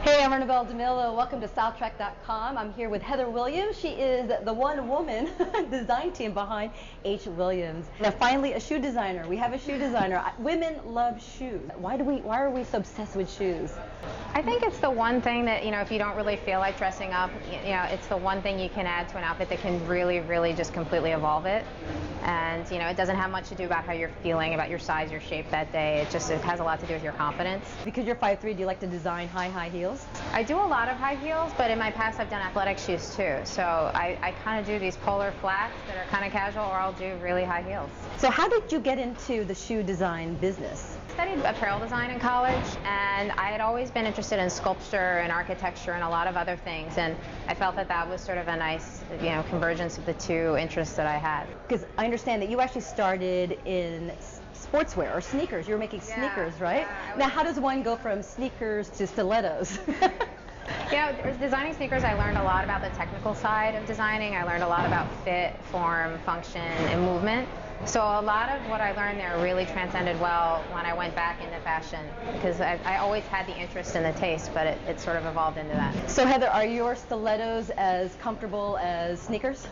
Hey, I'm Annabelle DeMillo. Welcome to StyleTrek.com. I'm here with Heather Williams. She is the one-woman design team behind H. Williams. Now, finally, a shoe designer. We have a shoe designer. Women love shoes. Why are we so obsessed with shoes? I think it's the one thing that, if you don't really feel like dressing up, it's the one thing you can add to an outfit that can really, really just completely evolve it. And, it doesn't have much to do about how you're feeling, about your size, your shape that day. It has a lot to do with your confidence. Because you're 5'3", do you like to design high heels? I do a lot of high heels, but in my past I've done athletic shoes too. So I kind of do these polar flats that are kind of casual, or I'll do really high heels. So how did you get into the shoe design business? I studied apparel design in college, and I had always been interested in sculpture and architecture and a lot of other things, and I felt that was sort of a nice convergence of the two interests that I had. Because I understand that you actually started in sportswear or sneakers. You were making sneakers, right? Now, how does one go from sneakers to stilettos? Designing sneakers, I learned a lot about the technical side of designing. I learned a lot about fit, form, function, and movement. So a lot of what I learned there really transcended well when I went back into fashion, because I always had the interest and the taste, but it sort of evolved into that. So Heather, are your stilettos as comfortable as sneakers?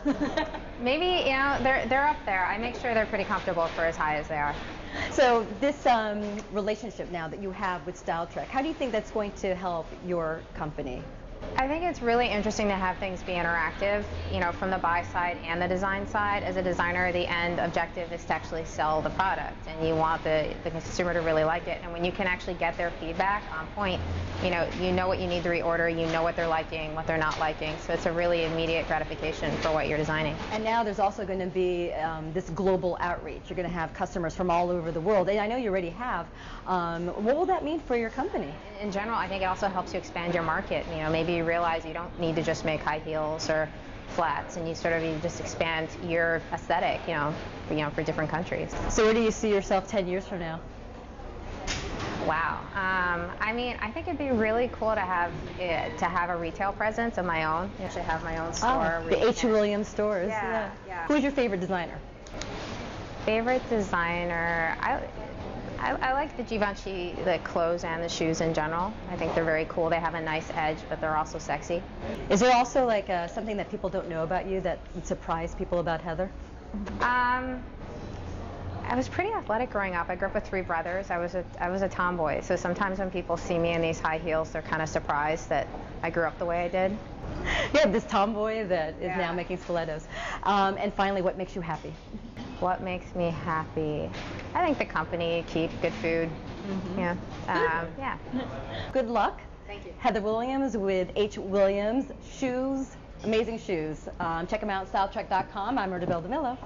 Maybe, they're up there. I make sure they're pretty comfortable for as high as they are. So this relationship now that you have with StyleTrek, how do you think that's going to help your company? I think it's really interesting to have things be interactive, from the buy side and the design side. As a designer, the end objective is to actually sell the product, and you want the consumer to really like it. And when you can actually get their feedback on point, you know what you need to reorder, you know what they're liking, what they're not liking. So it's a really immediate gratification for what you're designing. And now there's also going to be this global outreach. You're going to have customers from all over the world, and I know you already have. What will that mean for your company? In general, I think it also helps you expand your market. Maybe you realize you don't need to just make high heels or flats, and you just expand your aesthetic, for different countries. So where do you see yourself 10 years from now? Wow. I think it'd be really cool to have a retail presence of my own. I actually have my own store. The H. Williams stores. Yeah. Who's your favorite designer? Favorite designer? I like the Givenchy, the clothes and the shoes in general. I think they're very cool. They have a nice edge, but they're also sexy. Is there also something that people don't know about you that would surprise people about Heather? I was pretty athletic growing up. I grew up with 3 brothers. I was a tomboy, so sometimes when people see me in these high heels, they're kind of surprised that I grew up the way I did. Yeah, this tomboy that is now making stilettos. And finally, what makes you happy? What makes me happy? I think the company, keep good food. Mm-hmm. Good luck. Thank you. Heather Williams with H. Williams Shoes, amazing shoes. Check them out, StyleTrek.com. I'm Annabelle DeMillo.